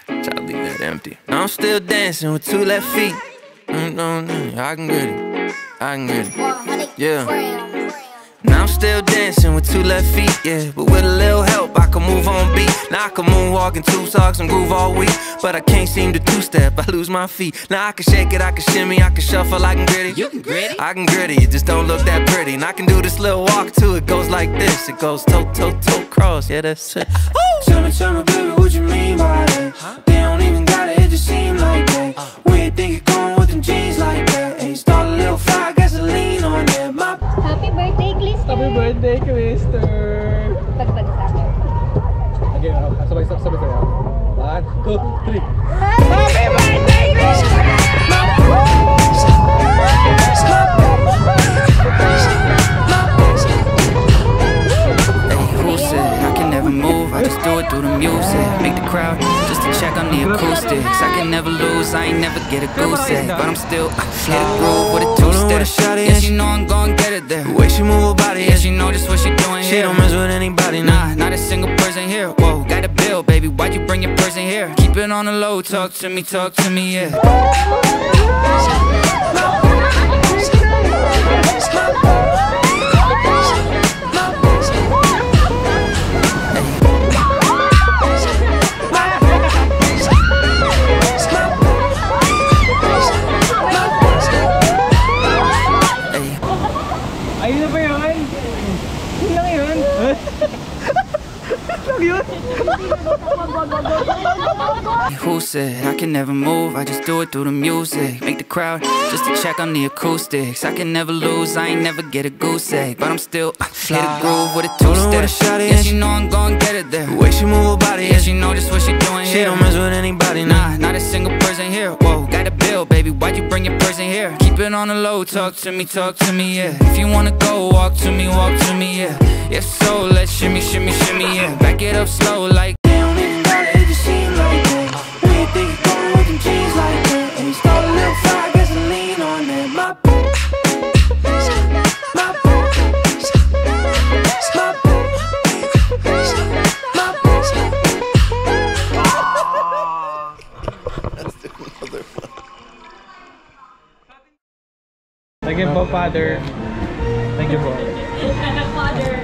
Try to leave that empty. Now I'm still dancing with two left feet. I can get it. I can get it. Yeah. Now I'm still dancing with two left feet, yeah. But with a little help, I can move on beat. Now I can moonwalk in two socks and groove all week. But I can't seem to two-step, I lose my feet. Now I can shake it, I can shimmy, I can shuffle, I can gritty. You can gritty? I can gritty, it just don't look that pretty. And I can do this little walk too, it goes like this. It goes toe, toe, toe, cross, yeah, that's it. Tell me, baby, what you mean by that? They don't even got it, it just seem like that. Where you think you're going with them jeans like that? Hey, start a little fire, gasoline on that. Happy birthday, Clister! Happy birthday, Clister! Dagdag sa akin. Okay, sabay tayo. 1, 2, 3. Happy birthday, Clister! Who said I can never move? I just do it through the music. Make the crowd just to check on the acoustics. I can never lose, I ain't never get a goose egg. But I'm still hit a groove with a two-step. Yeah, she know I'm gon' get it there. The way she move her body, yeah, she know just what she doing here. She don't mess with anybody, nah, not a single person here. Whoa, got a bill, baby, why'd you bring your person here? Keep it on the low, talk to me, yeah. Ayun na ba yun? Yun lang yun? Who said I can never move? I just do it through the music. Make the crowd just to check on the acoustics. I can never lose, I ain't never get a goose egg. But I'm still hit a groove with a two-step. Yeah, she know I'm gon' get it there. The way she move her body, yeah, she know just what she doing here. She don't mess with anybody, nah, not a single person here. Whoa, got a bill, baby, why'd you bring your person here? Keep it on the low, talk to me, yeah. If you wanna go, walk to me, yeah. If so, let's shimmy, yeah. Back it up slow like they don't even got it, it just seem like that. When you think you're going with them jeans like that, and you start a little fire, gasoline on that. My Thank you po, Father. Thank you po. Father.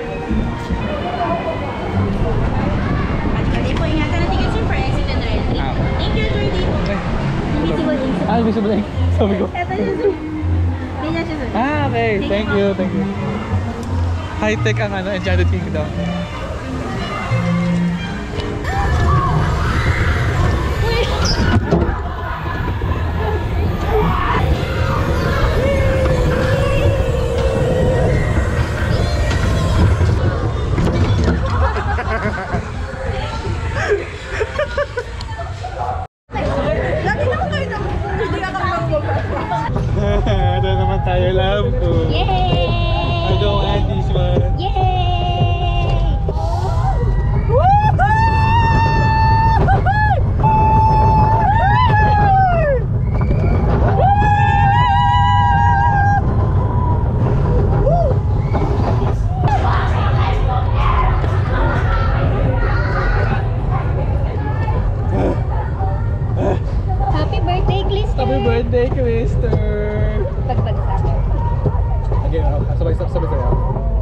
At po, ingatan natin yung for exit and entry. Thank you, Jordy. Visible. Sabi ko. Ito yung ganyan siya, sir. Okay. Thank you. High-tech ang Enchanted Kingdom. Ito naman tayo, love ko. Yay! I don't want this one. Yay! Happy birthday, Clister! Happy birthday, Clister! Dagdag sa akin. Okay, sabay tayo.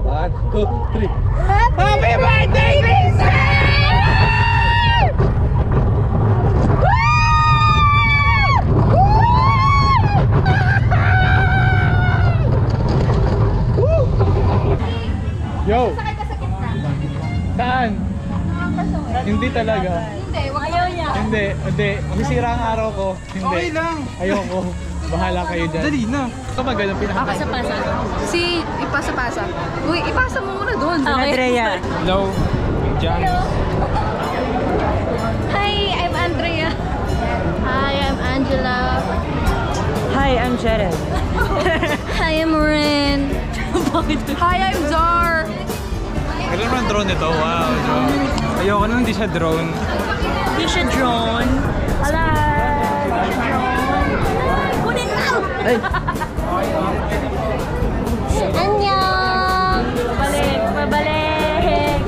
1, 2, 3. Happy birthday, Clister! Yo! Sakay ka sa gitna. Saan? Hindi talaga. Hindi, ayaw niya. Hindi. Masisira ang araw ko. Hindi. Okay lang. Ayoko. Bahala kayo dyan. Dali na. Ito magandang pinaka. Pasa-pasa. Si ipasa-pasa. Uy, ipasa mo muna doon. Andrea. Hello. John. Hi, I'm Andrea. Hi, I'm Angela. Hi, I'm Jared. Hi, I'm Ren. Hi, I'm Zar. Kailan naman drone ito? Wow, drone. Ayoko na hindi siya drone. Hindi siya drone. Hello. Kunin mo! Ay! Annyeong! Pabalik.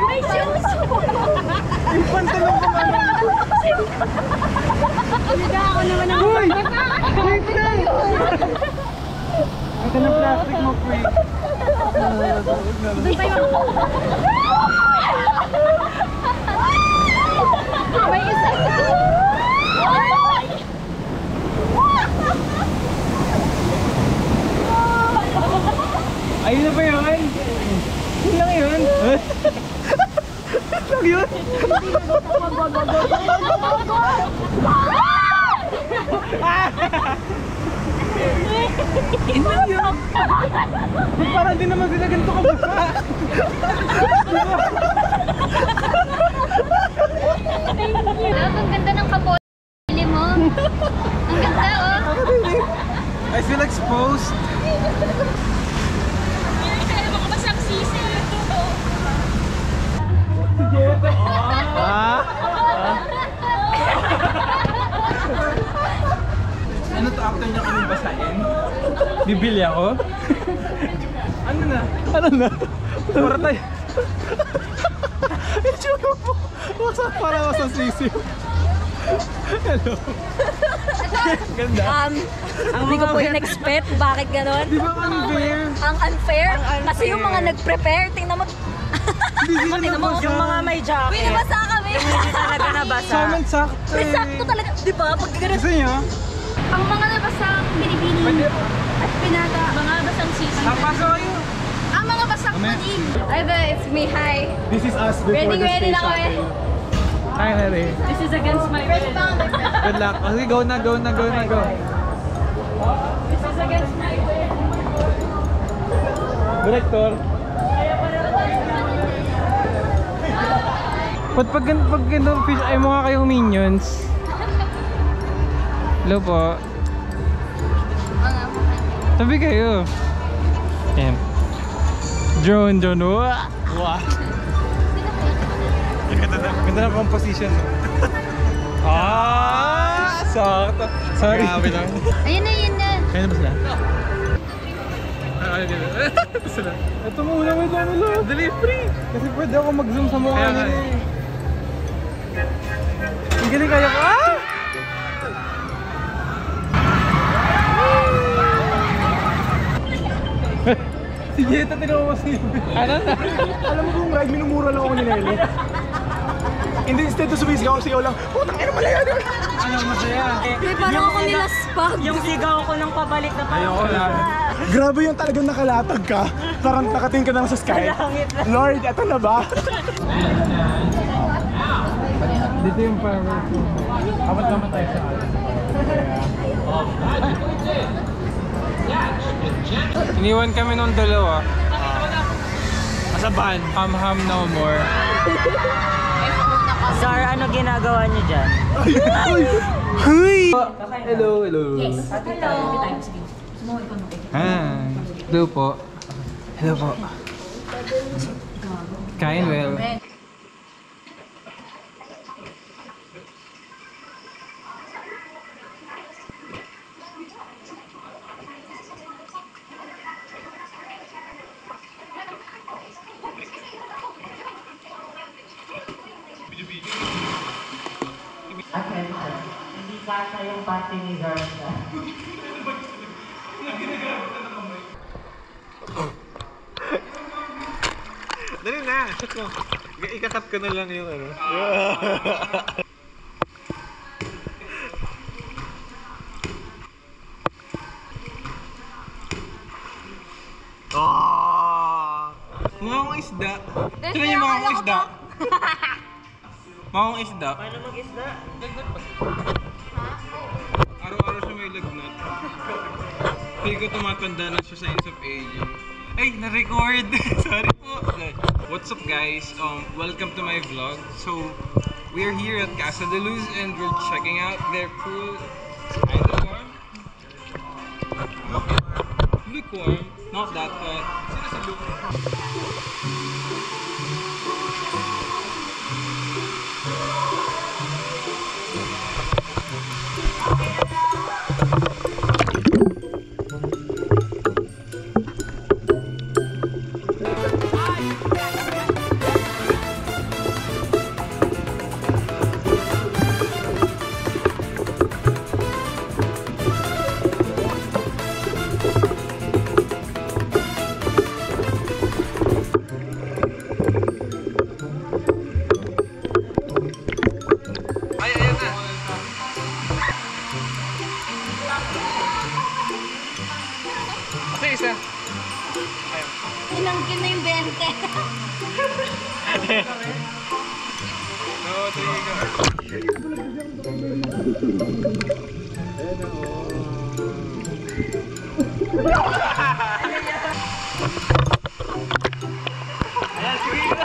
May shoes! Yung pantalon ko nga lang. Higa ako naman ng... Uy! Wait lang! Ito ng plastic mo, pre. Doon pa yung... May isa! Ayun na ba yun? Yun lang yun? Lang yun? Yun lang yun? Parang di naman sila ganito kabasa. Ang ganda ng kapoli mo. Ang ganda, oh. I feel exposed. Ano to after niya kami basahin? Bibili ako? Ano na? Ano na? Para tayo. Itsura mo. Para sa sisiw. Hello. Ganda. Ang hindi ko po in-expect. Bakit ganon? Di ba unfair? Ang unfair? Kasi yung mga nag-prepare, tingnan mo. Hindi Tingnan mo, yung mga may jacket. Uy, nabasa kami. Yung hindi talaga nabasa. Sa amin sakto eh. Sakto talaga. Di ba? Pag ganun. Gusto niyo? Ang mga nabasang binibini Pwede. at pinata. Mga basang sisi. Pasok kayo. Ang mga basang pudding. Ay ba, it's me. Hi. This is us before the Ready stage na kami. Hi, Harry. This is against my will. Good luck. Okay, go na, go na, go na, go. This is against my will. Director. Pag ganun fish ay mukha kayong minions. Hello po. Tabi kayo. Ayan. John. Wah. Ganda na composition. Sakto. Sorry. Ayun na, yun na. Kaya na ba sila? Sila. Ito muna, may dami lang. Dali, free. Kasi pwede ako mag-zoom sa mukha nila eh. Ang galing kaya ko. Sige, ito tinawag mo si... Ano na? Alam mo kung ride, minumura lang ako ni Nelly. Hindi, instead to sumisigaw ako sigaw lang, putang ina malayo din. Ano, masaya. Di parang ako nilaspag. Yung sigaw ko nang pabalik na parang. Ayoko lang. Grabe yung talagang nakalatag ka. Parang nakatingin ka lang sa sky. Lord, eto na ba? Dito yung fireworks. Kamat-kamat tayo sa akin. Iniwan kami nung dalawa. Masaban. Ham no more. Sir, ano ginagawa niyo dyan? Huy! Hello. Yes. Hello. Hello po. Hello po. Kain well. Hindi basta yung party ni Zarsa. Dali na! Ikakat ko na lang yung ano. Mukha akong isda. Sino yung mukha akong isda? Mukha akong isda. Paano mag-isda? Araw-araw siya may lagnat. Feel ko tumatanda na siya sa Signs of Aging. Ay, na-record! Sorry po! What's up guys? Welcome to my vlog. So, we're here at Casa de Luz and we're checking out their pool. It's kind of warm. Lukewarm. Not that bad. Sino si Luke? No, 3 ka. Ayan, sige.